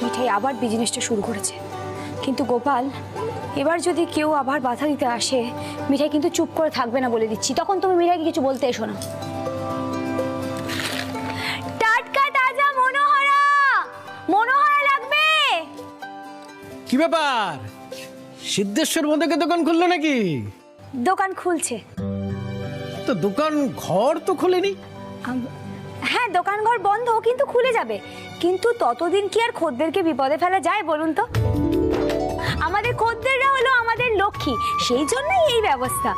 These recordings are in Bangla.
মিঠাই আবার বিজনেসটা শুরু করেছে, কিন্তু গোপাল এবার যদি কেউ আবার বাধা দিতে আসে, মিঠাই কিন্তু চুপ করে থাকবে না বলে দিচ্ছি। তখন তুমি মিঠাইকে কিছু বলতে এসো না। টাটকা তাজা মনোহরা, মনোহরা লাগবে। কি ব্যাপার, সিদ্ধেশ্বর মোদকে দোকান খুললো নাকি? দোকান খুলছে তো দোকান ঘর তো খোলেনি। হ্যাঁ, দোকান ঘর বন্ধ, কিন্তু খুলে যাবে। কিন্তু ততদিন কি আর খদ্দেরকে বিপদে ফেলা যায় বলুন তো? আমাদের খদ্দেররা হলো আমাদের লক্ষ্মী, সেই জন্যই এই ব্যবস্থা।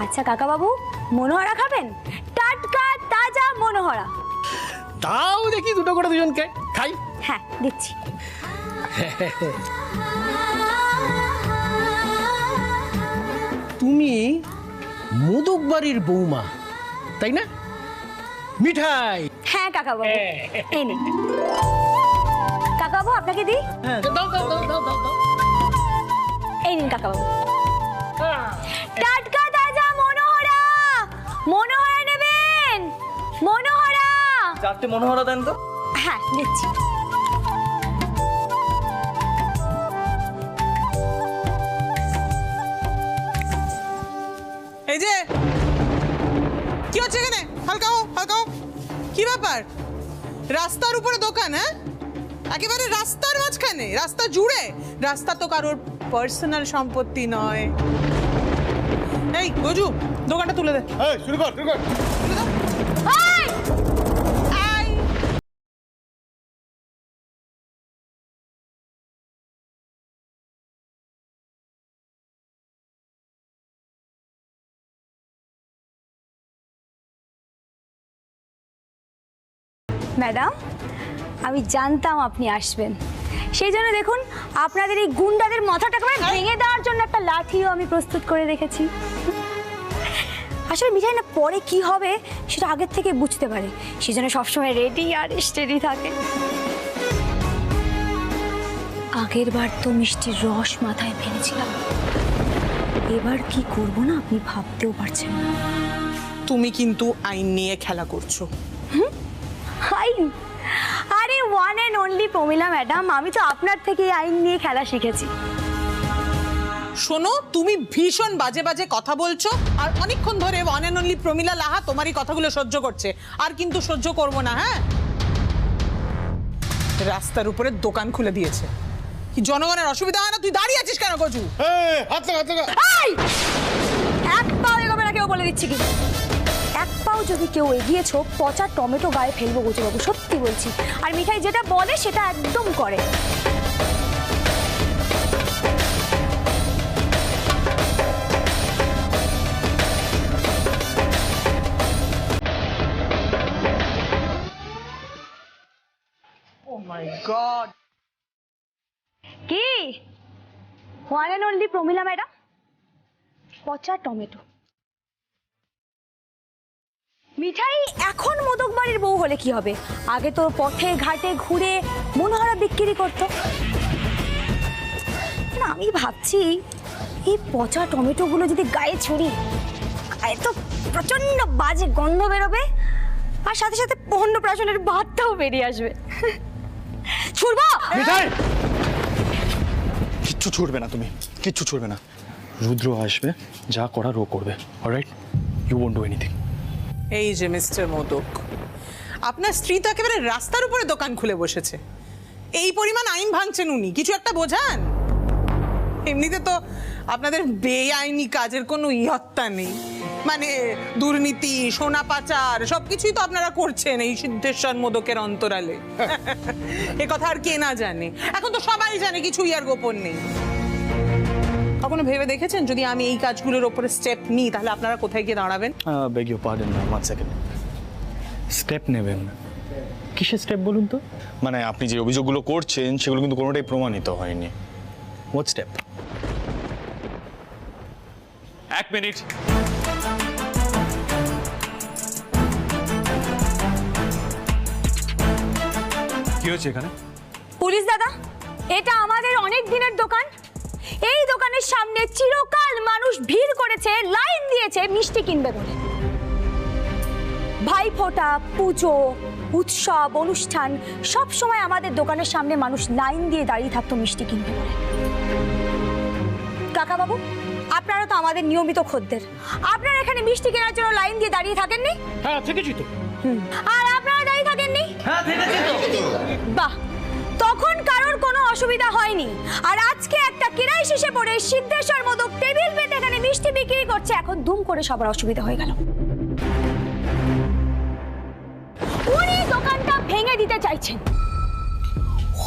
আচ্ছা কাকা বাবু, মনোহরা খাবেন? টাটকা তাজা মনোহরা। তাও দেখি দুটো করে দুজনকে খাই। হ্যাঁ দিচ্ছি। তুমি মোদক বাড়ির বৌমা, তাই না? মিঠাই। হ্যাঁ কাকা বাবু, এই নিন। কাকা বাবু আপনাকে দিই। এই নিন কাকা বাবু। টাটকা তাজা মনোহরা, মনোহরা নেবেন? মনোহরা। চারটে মনোহরা দেন তো। হ্যাঁ দিচ্ছি। এই যে কি হচ্ছে এখানে? হালকা হও, হালকা হও। কি ব্যাপার? রাস্তার উপরে দোকান? হ্যাঁ, একেবারে রাস্তার মাঝখানে, রাস্তা জুড়ে। রাস্তা তো কারোর পার্সোনাল সম্পত্তি নয়। এই গজু, দোকানটা তুলে দে। শুরু কর শুরু কর। তুলে দাও। এই! ম্যাডাম, আমি জানতাম আপনি আসবেন, সেই জন্য দেখুন আপনাদের এই গুন্ডাদের মাথাটা একেবারে ভেঙে দেওয়ার জন্য একটা লাঠিও আমি প্রস্তুত করে রেখেছি। আসলে মিঠাই না পরে কি হবে সেটা আগের থেকে বুঝতে পারে, সেই জন্য সবসময় রেডি আর স্টেডি থাকে। আগের বার তো মিষ্টির রস মাথায় ফেলেছিলাম, এবার কি করব না আপনি ভাবতেও পারছেন না। তুমি কিন্তু আইন নিয়ে খেলা করছো। আইন? আরে one and only Pramila madam, আমি তো আপনার থেকে আইন নিয়ে খেলা শিখেছি। শোনো, তুমি ভীষণ বাজে বাজে কথা বলছো, আর অনেকক্ষণ ধরে ওয়ান অ্যান্ড অনলি প্রমিলা লাহা তোমারই কথাগুলো সহ্য করছে, আর কিন্তু সহ্য করব না। হ্যাঁ, রাস্তার উপরে দোকান খুলে দিয়েছে, কি জনগণের অসুবিধা হয় না? তুই দাঁড়িয়ে আছিস কেন গজু? হাত লাগা হাত লাগা। এই! এক পাও এগোবে না, কেউ বলে দিচ্ছি কি। এক পাও যদি কেউ এগিয়েছো, পচা টমেটো গায়ে ফেলবো গজু বাবু, সত্যি বলছি। আর মিঠাই যেটা বলে সেটা একদম করে। ও মাই গড! কি one and only Pramila madam? পচা টমেটো। মিঠাই এখন মোদক বাড়ির বউ হলে কি হবে? আগে তো পথে ঘাটে ঘুরে মনোহরা বিক্রি করতো না। আমি ভাবছি এই পচা টমেটোগুলো যদি গায়ে ছুরি, গায়ে তো প্রচন্ড বাজে গন্ধ বেরোবে, আর সাথে সাথে অন্নপ্রাশনের ভাতটাও বেরিয়ে আসবে। ছুড়বো? মিঠাই, কিচ্ছু ছুড়বে না, তুমি কিচ্ছু ছুড়বে না। রুদ্র আসবে, যা করার ও করবে। Alright, you won't do anything. এই যে মিস্টার মোদক, আপনার স্ত্রী তো একেবারে রাস্তার উপরে দোকান খুলে বসেছে, এই পরিমাণ আইন ভাঙছেন উনি, কিছু একটা বোঝান। এমনিতে তো আপনাদের বেআইনি কাজের কোনো ইয়ত্তা নেই, মানে দুর্নীতি, সোনা পাচার সবকিছুই তো আপনারা করছেন এই সিদ্ধেশ্বর মোদকের অন্তরালে। এ কথা আর কে না জানে? এখন তো সবাই জানে, কিছুই আর গোপন নেই। কখনো ভেবে দেখেছেন যদি আমি এই কাজগুলোর ওপরে স্টেপ নিই তাহলে আপনারা কোথায় গিয়ে দাঁড়াবেন? Beg your pardon, 1 second. Step নেবেন? কিসের স্টেপ বলুন তো? মানে আপনি যে অভিযোগগুলো করছেন সেগুলো কিন্তু কোনোটাই প্রমাণিত হয়নি। What step? 1 মিনিট। কি হচ্ছে এখানে? পুলিশ দাদা, এটা আমাদের অনেক দিনের দোকান। এই দোকানের সামনে চিরকাল মানুষ ভিড় করেছে, লাইন দিয়েছে মিষ্টি কিনবে বলে। ভাইফোঁটা, পুজো, উৎসব, অনুষ্ঠান সব সময় আমাদের দোকানের সামনে মানুষ লাইন দিয়ে দাঁড়িয়ে থাকতো মিষ্টি কিনতে বলে। কাকা বাবু, আপনারা তো আমাদের নিয়মিত খদ্দের, আপনারা এখানে মিষ্টি কেনার জন্য লাইন দিয়ে দাঁড়িয়ে থাকেননি? হ্যাঁ থেকেছি তো। আর আপনারা দাঁড়িয়ে থাকেননি? হ্যাঁ ঠিক আছে তো। বাহ, তখন কারোর কোনো অসুবিধা হয়নি। আর আজকে একটা কিরাই শেষে পড়ে সিদ্ধেশ্বর মোদক টেবিল পেতে এখানে মিষ্টি বিক্রি করছে, এখন দুম করে সবার অসুবিধা হয়ে গেল। উনি দোকানটা ভেঙে দিতে চাইছেন।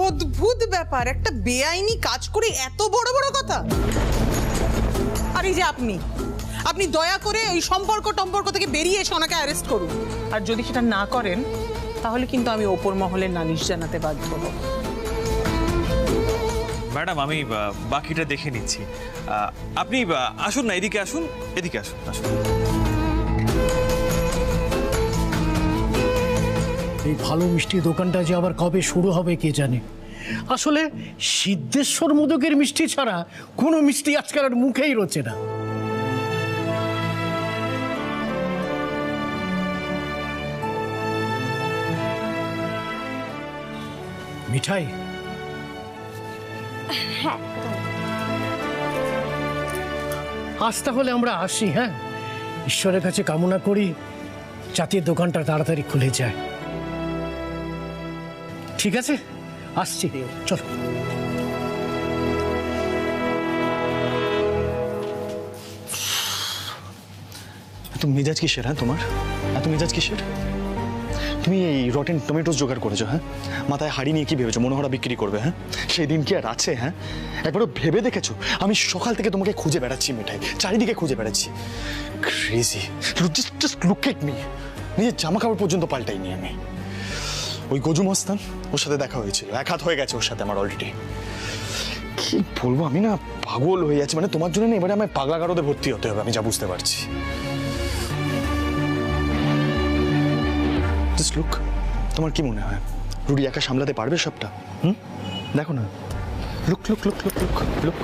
অদ্ভুত ব্যাপার, একটা বেআইনি কাজ করে এত বড় বড় কথা। আর এই যে আপনি দয়া করে ওই সম্পর্ক থেকে বেরিয়ে এসে ওনাকে অ্যারেস্ট করুন। আর যদি সেটা না করেন তাহলে কিন্তু আমি ওপর মহলের নালিশ জানাতে বাধ্য হব। ম্যাডাম আমি বাকিটা দেখে নিচ্ছি। আপনি আসুন না, এদিকে আসুন, এদিকে আসুন, আসুন। এই ভালো মিষ্টির দোকানটা যে আবার কবে শুরু হবে কে জানে। আসলে সিদ্ধেশ্বর মোদকের মিষ্টি ছাড়া কোনো মিষ্টি আজকাল আর মুখেই রোচে না। মিঠাই, আজ তাহলে আমরা আসি। হ্যাঁ, ঈশ্বরের কাছে কামনা করি যাতে দোকানটা তাড়াতাড়ি খুলে যায়। ঠিক আছে, আসছি, চলো। এত মেজাজ কিসের? হ্যাঁ তোমার এত মেজাজ কিসের? তুমি এই রটেন টমেটোস জোগাড় করেছো? হ্যাঁ, মাথায় হাড়ি নিয়ে কি ভেবেছো মনোহরা বিক্রি করবে? হ্যাঁ, সেই দিন কি আর আছে? হ্যাঁ, একবারও ভেবে দেখেছো? আমি সকাল থেকে তোমাকে খুঁজে বেড়াচ্ছি মিঠাই, চারিদিকে খুঁজে বেড়াচ্ছি। Crazy, just look at me. নিজের জামা কাপড় পর্যন্ত পাল্টাইনি আমি। ওই গজু মস্তান, ওর সাথে দেখা হয়েছিল, এক হাত হয়ে গেছে ওর সাথে আমার অলরেডি। কি বলবো, আমি না পাগল হয়ে যাচ্ছি। মানে তোমার জন্য না এবারে আমার পাগলা গারদে ভর্তি হতে হবে, আমি যা বুঝতে পারছি। জাস্ট লুক, তোমার কি মনে হয় রুডি একা সামলাতে পারবে সবটা? দেখো না, look look look look look look.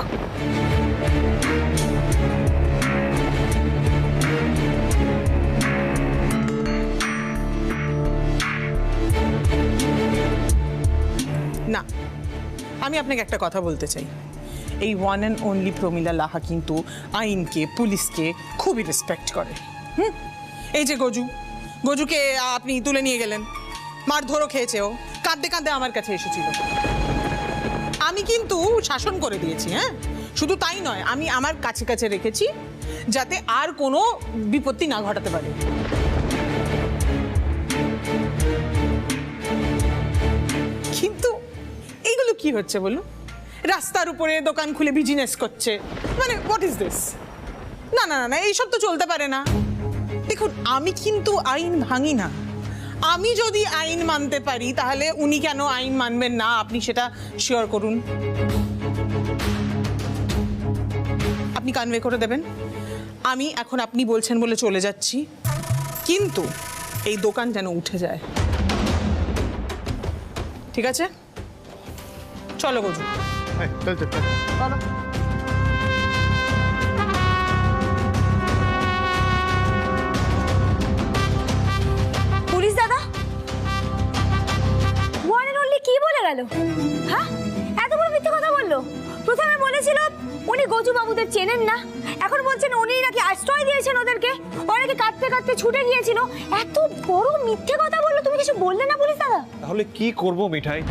না, আমি আপনাকে একটা কথা বলতে চাই। এই ওয়ান অ্যান্ড অনলি প্রমিলা লাহা কিন্তু আইনকে, পুলিশকে খুবই রেসপেক্ট করে। এই যে গজুকে আপনি তুলে নিয়ে গেলেন, মারধরও খেয়েছে, ও কাঁদতে কাঁদতে আমার কাছে এসেছিল। আমি কিন্তু শাসন করে দিয়েছি। হ্যাঁ, শুধু তাই নয়, আমি আমার কাছে কাছে রেখেছি যাতে আর কোনো বিপত্তি না ঘটাতে পারে। কিন্তু এইগুলো কি হচ্ছে বলুন? রাস্তার উপরে দোকান খুলে বিজনেস করছে, মানে হোয়াট ইজ দিস? না না না, এইসব তো চলতে পারে না। দেখুন, আমি কিন্তু আইন ভাঙি না। আমি যদি আইন মানতে পারি তাহলে উনি কেন আইন মানবেন না? আপনি সেটা শিওর করুন। আপনি কনভে করে দেবেন। আমি এখন আপনি বলছেন বলে চলে যাচ্ছি, কিন্তু এই দোকান যেন উঠে যায়। ঠিক আছে, চলো গজু। পুলিশ দাদা, ওয়ান এন্ড অনলি কি বলে গেল? হ্যাঁ, এত বড় মিথ্যে কথা বললো। প্রথমে বলেছিল উনি গজু বাবুদের চেনেন না, এখন বলছেন উনি নাকি আশ্রয় দিয়েছেন ওদেরকে, ওরা নাকি কাঁদতে কাঁদতে ছুটে গিয়েছিল। এত বড় মিথ্যে কথা বললো, তুমি কিছু বললে না পুলিশ দাদা? তাহলে কি করব মিঠাই?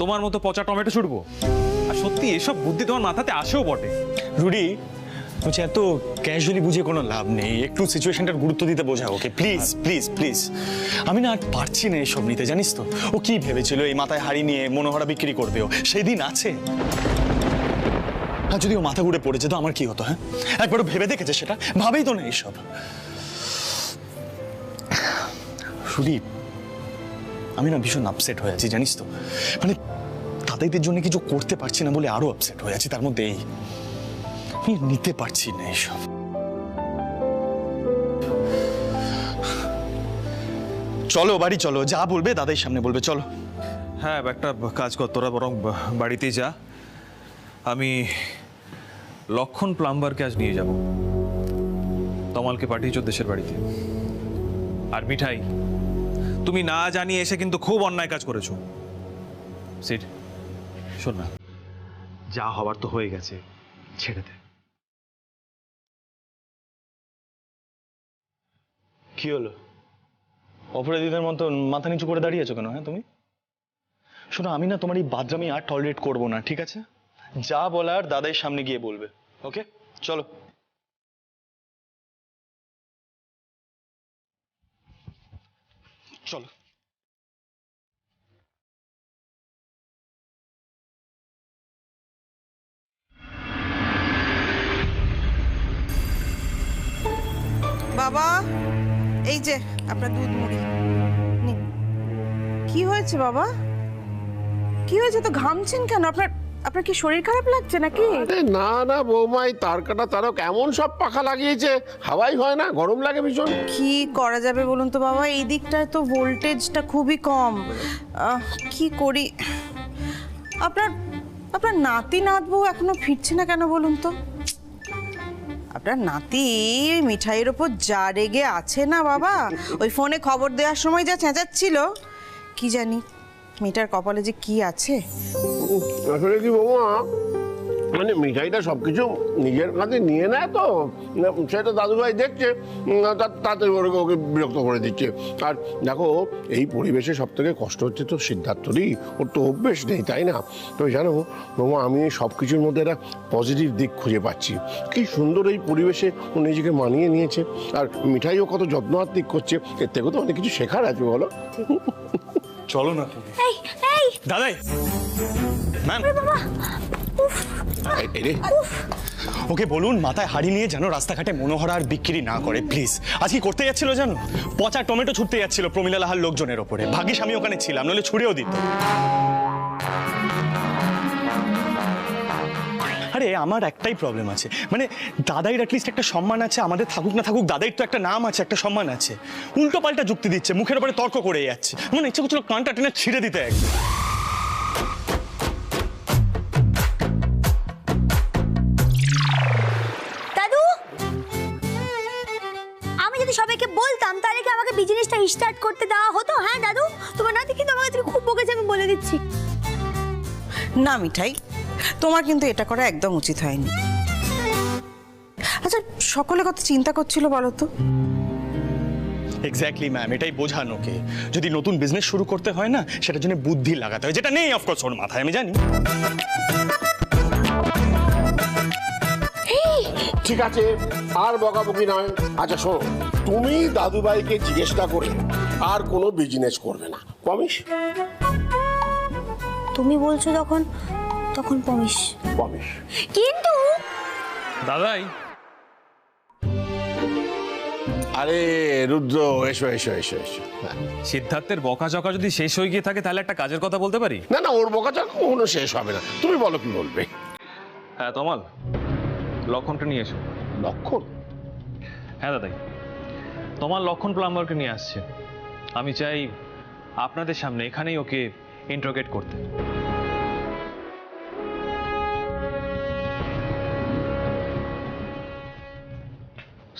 তোমার মতো পচা টমেটো ছুটবো? আর সত্যি এসব বুদ্ধি তোমার মাথাতে আসেও বটে। রুডি, বলছি এত ক্যাজুয়ালি বুঝিয়ে কোনো লাভ নেই, একটু সিচুয়েশনটার গুরুত্ব দিতে বোঝাও ওকে, প্লিজ প্লিজ প্লিজ। আমি না আর পারছি না এসব নিতে, জানিস তো। ও কি ভেবেছিল এই মাথায় হাড়ি নিয়ে মনোহরা বিক্রি করবে? ও সেই দিন আছে। আর যদি ও মাথা ঘুরে পড়ে যেত আমার কি হতো? হ্যাঁ, একবারও ভেবে দেখেছে সেটা? ভাবেই তো না এইসব। রুডি, আমি না ভীষণ আপসেট হয়ে আছি, জানিস তো। মানে তাদের জন্য কিছু করতে পারছি না বলে আরো আপসেট হয়ে আছি। তার মধ্যে এই আমি নিতে পারছি না এসব। চলো বাড়ি চলো, যা বলবে দাদার সামনে বলবে, চলো। হ্যাঁ, একটা কাজ কর, তোরা বরং বাড়িতেই যা। আমি লক্ষণ প্লাম্বারকে আজ নিয়ে যাব। তমালকে পাঠিয়েছ দেশের বাড়িতে। আর মিঠাই, তুমি না জানিয়ে এসে কিন্তু খুব অন্যায় কাজ করেছো। সিট, শোন না, যা হবার তো হয়ে গেছে, ছেড়ে দে। কি হলো? অপরাধীদের মতো মাথা নিচু করে দাঁড়িয়েছো কেন? হ্যাঁ তুমি শোনো, আমি না তোমার এই বাদরামি আর টলারেট করবো না, ঠিক আছে? যা বলার দাদাইয়ের সামনে গিয়ে বলবে, ওকে? চলো। চলো। বাবা, এই যে আপনার দুধ মুড়ি নিন। কি হয়েছে বাবা? কি হয়েছে? তো ঘামছেন কেন? আপনার আপনার কি শরীর খারাপ লাগছে নাকি? আরে না না বৌমাই, তার কাটা তারও কেমন সব পাখা লাগিয়েছে, হাওয়াই হয় না, গরম লাগে ভীষণ। কি করা যাবে বলুন তো বাবা, এই দিকটায় তো ভোল্টেজটা খুবই কম। কি করি? আপনার আপনার নাতি নাতবউ এখনো ফিরছে না কেন বলুন তো? আপনার নাতি মিঠাইয়ের ওপর যা রেগে আছে না বাবা, ওই ফোনে খবর দেওয়ার সময় যা চেঁচাচ্ছিল, কি জানি মিঠার কপালে যে কি আছে। আসলে কি বৌমা, মানে মিঠাইটা সবকিছু নিজের কাছে নিয়ে নেয় তো, সেটা দাদুভাই দেখছে, তাতে ওকে বিরক্ত করে দিচ্ছে। আর দেখো, এই পরিবেশে সব থেকে কষ্ট হচ্ছে তো সিদ্ধার্থরই, ওর তো অভ্যেস নেই, তাই না? তো জানো বৌমা, আমি সব কিছুর মধ্যে একটা পজিটিভ দিক খুঁজে পাচ্ছি। কি সুন্দর এই পরিবেশে ও নিজেকে মানিয়ে নিয়েছে, আর মিঠাইও কত যত্নআত্তিক করছে, এর থেকে তো অনেক কিছু শেখার আছে, বলো? চলো না তুমি। এই এই দাদাই, ম্যাম, ওকে বলুন মাথায় হাড়ি নিয়ে যেন রাস্তাঘাটে মনোহরা আর বিক্রি না করে, প্লিজ। আজ কি করতে যাচ্ছিল জানো? পচা টমেটো ছুটতে যাচ্ছিল প্রমিলা লাহার লোকজনের ওপরে। ভাগ্যিস আমি ওখানে ছিলাম, নইলে ছুড়েও দিত। আরে আমার একটাই প্রবলেম আছে, মানে দাদাইয়ের অ্যাটলিস্ট একটা সম্মান আছে, আমাদের থাকুক না থাকুক দাদাইয়ের তো একটা নাম আছে, একটা সম্মান আছে। উল্টো পাল্টা যুক্তি দিচ্ছে, মুখের উপরে তর্ক করে যাচ্ছে। মানে ইচ্ছে করছিল কানটা টেনে ছিঁড়ে দিতে একদম। দাদু, আমি যদি সবাইকে বলতাম তাহলে কি আমাকে বিজনেসটা স্টার্ট করতে দেওয়া হতো? হ্যাঁ দাদু, তোমার নাতি কিন্তু আমার কাছে খুব বকেছে, আমি বলে দিচ্ছি। না মিঠাই, তোমার কিন্তু এটা করা একদম উচিত হয়নি। আচ্ছা, সকলে কত চিন্তা করছিল বলো তো? এক্স্যাক্টলি ম্যাম, এটাই বোঝানো ওকে। যদি নতুন বিজনেস শুরু করতে হয় না, সেটার জন্য বুদ্ধি লাগাতে হয়, যেটা নেই অফকোর্স ওর মাথায়, আমি জানি। ঠিক আছে, আর বকাবকি নয়। আচ্ছা শোনো, তুমি দাদুভাইকে জিজ্ঞেসটা করে আর কোনো বিজনেস করবে না, প্রমিস? তুমি বলছো যখন, তখন প্রমিস। প্রমিস। কিন্তু দাদাই, আরে রুদ্র, এসো এসো এসো এসো। সিদ্ধার্থের বকাঝকা যদি শেষ হয়ে গিয়ে থাকে, তাহলে একটা কাজের কথা বলতে পারি? না না, ওর বকাটা কখনো শেষ হবে না, তুমি বলো কি বলবে। হ্যাঁ তমাল, লক্ষণটা নিয়ে এসো। লক্ষণ? হ্যাঁ দাদাই, তোমার লক্ষণ প্লাম্বারকে নিয়ে আসছে। আমি চাই আপনাদের সামনে এখানেই ওকে ইন্টারোগেট করতে।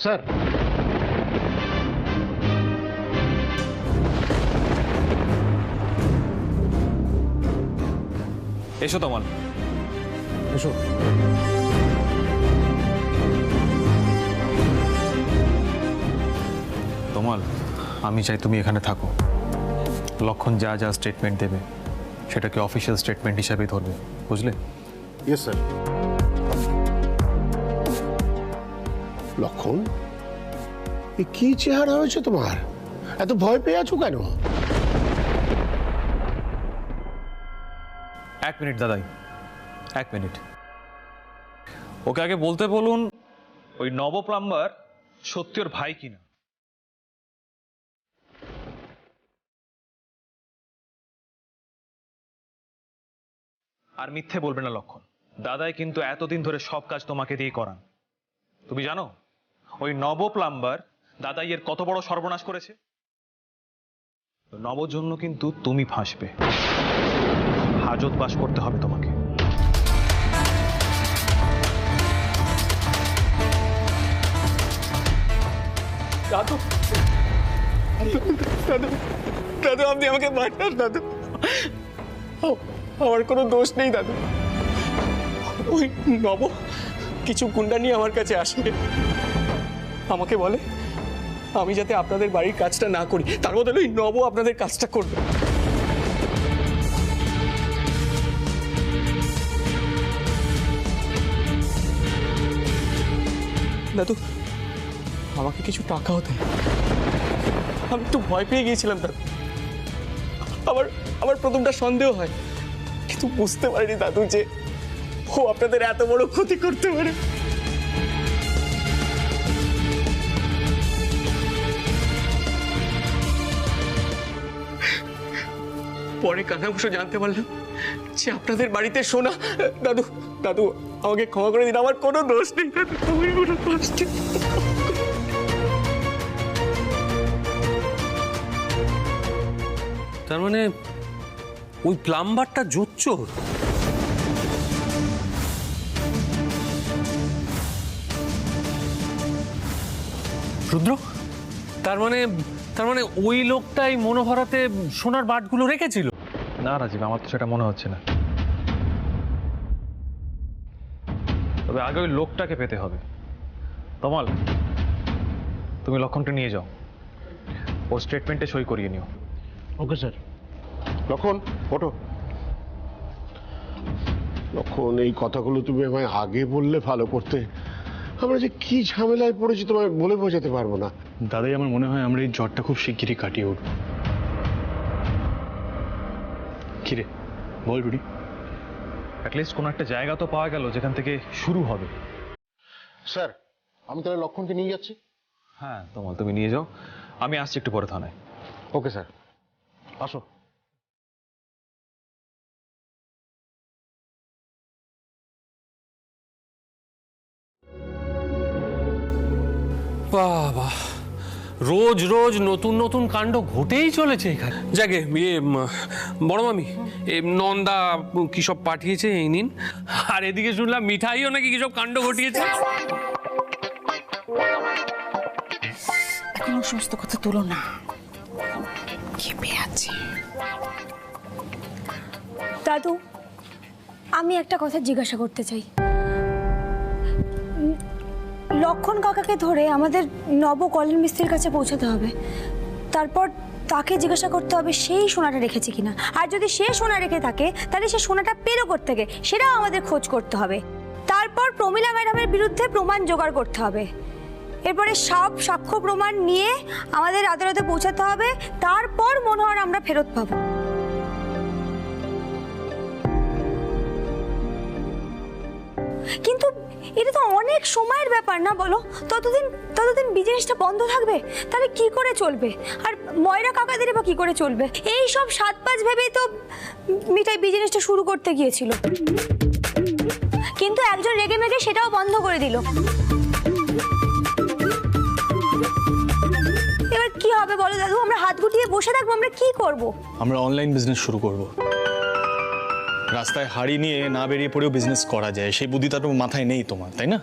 স্যার। এসো তমাল, এসো। তমাল, আমি চাই তুমি এখানে থাকো। লক্ষণ যা যা স্টেটমেন্ট দেবে সেটাকে অফিসিয়াল স্টেটমেন্ট হিসাবে ধরবে, বুঝলে? Yes sir. লক্ষণ, এ কি চেহারা হয়েছে তোমার? এত ভয় পেয়ে আছো কেন? এক মিনিট দাদাই, এক মিনিট। ওকে আগে বলতে বলুন ওই নব প্লাম্বার সত্যি ওর ভাই কিনা। আর মিথ্যে বলবে না লক্ষণ, দাদাই কিন্তু এতদিন ধরে সব কাজ তোমাকে দিয়ে করান। তুমি জানো ওই নব প্লাম্বার দাদাইয়ের কত বড় সর্বনাশ করেছে? নবর জন্য কিন্তু তুমি ফাঁসবে, হাজত বাস করতে হবে তোমাকে। দাদু, দাদু দাদু আপনি আমাকে বাঁচান দাদু, আমার কোনো দোষ নেই দাদু। ওই নব কিছু গুন্ডা নিয়ে আমার কাছে আসে, আমাকে বলে আমি যাতে আপনাদের বাড়ির কাজটা না করি, তার বদলে ওই নব আপনাদের কাজটা করবে। দাদু আমাকে কিছু টাকাও দেয়, আমি একটু ভয় পেয়ে গিয়েছিলাম দাদু। আমার প্রথমটা সন্দেহ হয়, কিন্তু বুঝতে পারিনি দাদু যে ও আপনাদের এত বড় ক্ষতি করতে পারে। পরে কানাঘুষো জানতে পারলাম যে আপনাদের বাড়িতে সোনা। দাদু দাদু আমাকে ক্ষমা করে দিন, আমার কোনো দোষ নেই দাদু, আমার কোনো দোষ নেই। তার মানে ওই প্লাম্বারটা জোচ্চোর? রুদ্র, তার মানে ওই লোকটাই মনোহরাতে সোনার বাটগুলো রেখেছিল? না রাজীব, আমার তো সেটা মনে হচ্ছে না। তবে আগে ওই লোকটাকে পেতে হবে। তমাল, তুমি লক্ষণকে নিয়ে যাও, ওর স্টেটমেন্টে সই করিয়ে নিও। Okay sir. লক্ষণ ওঠো। লক্ষণ, এই কথাগুলো তুমি আমায় আগে বললে ভালো করতে। আমরা যে কি ঝামেলায় পড়েছি তোমায় বলে বোঝাতে পারবো না। দাদাই আমার মনে হয় আমরা এই জ্বরটা খুব শিগগিরই কাটিয়ে উঠব। কিরে বল রুডি? অ্যাটলিস্ট কোনো একটা জায়গা তো পাওয়া গেল যেখান থেকে শুরু হবে। স্যার, আমি তাহলে লক্ষণকে নিয়ে যাচ্ছি। হ্যাঁ তমাল, তুমি নিয়ে যাও, আমি আসছি একটু পরে থানায়। ওকে স্যার, আসো। বাবা, রোজ রোজ নতুন নতুন কাণ্ড ঘটেই চলেছে এখানে। যাকে বড় মামি নন্দা কি সব পাঠিয়েছে এই নিন, আর এদিকে শুনলাম মিঠাইও নাকি কি সব কাণ্ড ঘটিয়েছে। এখন সমস্ত কথা তুলো না, খেপে আছে। দাদু, আমি একটা কথা জিজ্ঞাসা করতে চাই। লক্ষণ কাকাকে ধরে আমাদের নব কলের মিস্ত্রির কাছে পৌঁছাতে হবে, তারপর তাকে জিজ্ঞাসা করতে হবে সেই সোনাটা রেখেছে কিনা, আর যদি সে সোনা রেখে থাকে তাহলে সে সোনাটা পেলো কোত্থেকে সেটাও আমাদের খোঁজ করতে হবে। তারপর প্রমীলা ম্যাডামের বিরুদ্ধে প্রমাণ জোগাড় করতে হবে। এরপরে সব সাক্ষ্য প্রমাণ নিয়ে আমাদের আদালতে পৌঁছাতে হবে, তারপর মনোহর আমরা ফেরত পাবো। কিন্তু এটা তো অনেক সময়ের ব্যাপার না বলো? ততদিন বিজনেসটা বন্ধ থাকবে, তাহলে কি করে চলবে? আর ময়রা কাকাদের বা কি করে চলবে? এই সব 7-5 ভেবেই তো মিঠাই বিজনেসটা শুরু করতে গিয়েছিল, কিন্তু একজন রেগে মেগে সেটাও বন্ধ করে দিল। এবার কি হবে বলো দাদু? আমরা হাত গুটিয়ে বসে থাকবো? আমরা কি করব? আমরা অনলাইন বিজনেস শুরু করব। রাস্তায় হাড়ি নিয়ে না বেরিয়ে পড়েও বিজনেস করা যায়, সেই বুদ্ধিটা তো মাথায় নেই তোমার, তাই না?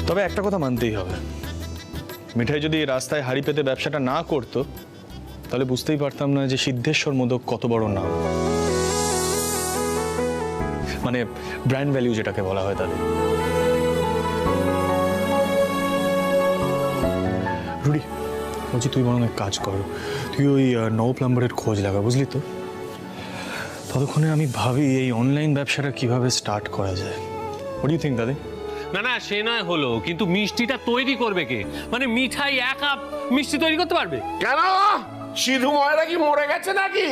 তবে একটা কথা মানতেই হবে, মিঠাই যদি রাস্তায় হাড়ি পেতে ব্যবসাটা না করতো তাহলে বুঝতেই পারতাম না যে সিদ্ধেশ্বর মোদক কত বড় নাম, মানে ব্র্যান্ড ভ্যালু যেটাকে বলা হয় তাদের। রুডি বলছি, তুই বরং এক কাজ কর, তুই ওই নব প্লাম্বারের খোঁজ লাগা, বুঝলি তো? ততক্ষণে আমি ভাবি এই অনলাইন ব্যবসাটা কিভাবে স্টার্ট করা যায়। হোয়াট ডু ইউ থিংক দাদা? না সে নয় হলো, কিন্তু মিষ্টিটা তৈরি করবে কে? মানে মিঠাই একা মিষ্টি তৈরি করতে পারবে? কেন, সিধু ময়রা কি মরে গেছে নাকি?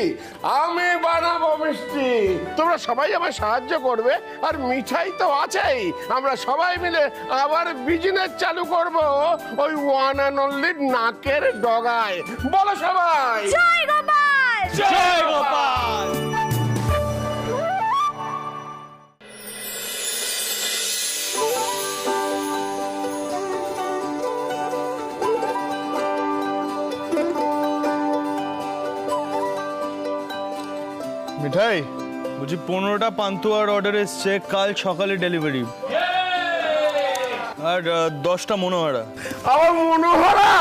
আমি বানাবো মিষ্টি, তোমরা সবাই আমার সাহায্য করবে, আর মিঠাই তো আছেই। আমরা সবাই মিলে আবার বিজনেস চালু করব ওই ওয়ান অ্যান্ড অনলি নাকের ডগায়। বলো সবাই জয় গোপাল! জয় গোপাল! মিঠাই বলছি 15টা পান্তুয়ার অর্ডার এসছে, কাল সকালে ডেলিভারি। আর 10টা মনোহরা। আবার মনোহরা?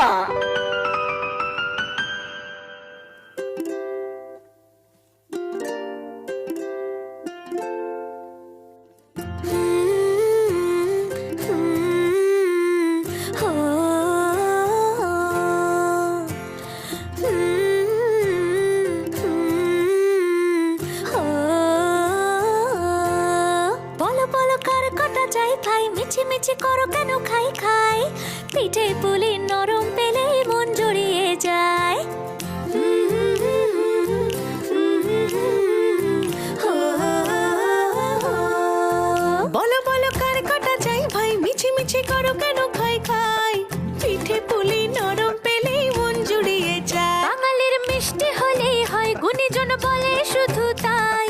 বলো বলো কার কটা চাই ভাই, মিছি মিছি করো কেন খাই খাই, পিঠে পুলি নরম পেলেই মন জড়িয়ে যায়। বলো বলো কার কটা চাই ভাই, মিছি মিছি করো কেন খাই খাই, পিঠে পুলি নরম পেলেই মন জুড়িয়ে যায়। বাঙালির মিষ্টি হলেই হয়, গুণীজন বলে শুধু তাই,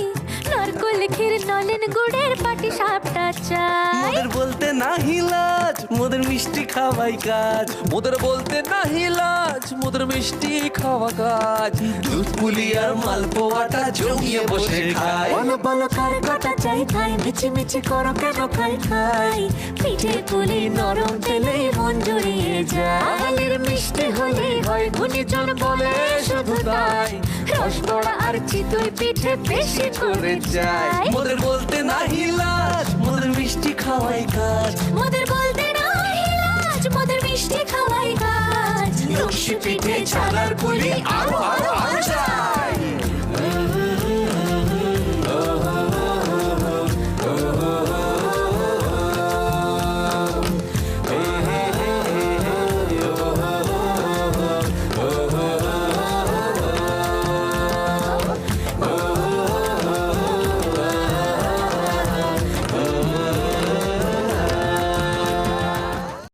নারকোল ক্ষীর নলেন গুড়ের পাটি সাপটা চাই। মোদের বলতে নাহি লাজ, মোদের মিষ্টি খাওয়াই কাজ, মোদের বলতে নাহি লাজ, মোদের মিষ্টি খাওয়া কাজ, দুধ পুলি আর মালপোয়াটা জমিয়ে বসে খায়। বলো বলো কার কটা চাই ভাই, মিছি মিছি করো কেন খাই খাই, পিঠে পুলি নরম পেলেই মন জড়িয়ে যায়। বাঙালির মিষ্টি হলেই হয়, গুণীজন বলে শুধু তাই, রসবড়া আর চিতই পিঠে বেশি করে যায়। মোদের বলতে নাহি লাজ, মোদের মিষ্টি খাওয়াই কাজ, মোদের বলতে নাহি লাজ, মোদের মিষ্টি খাওয়াই কাজ, লক্ষ্মী পিঠে ছানার পুলি আরো আরো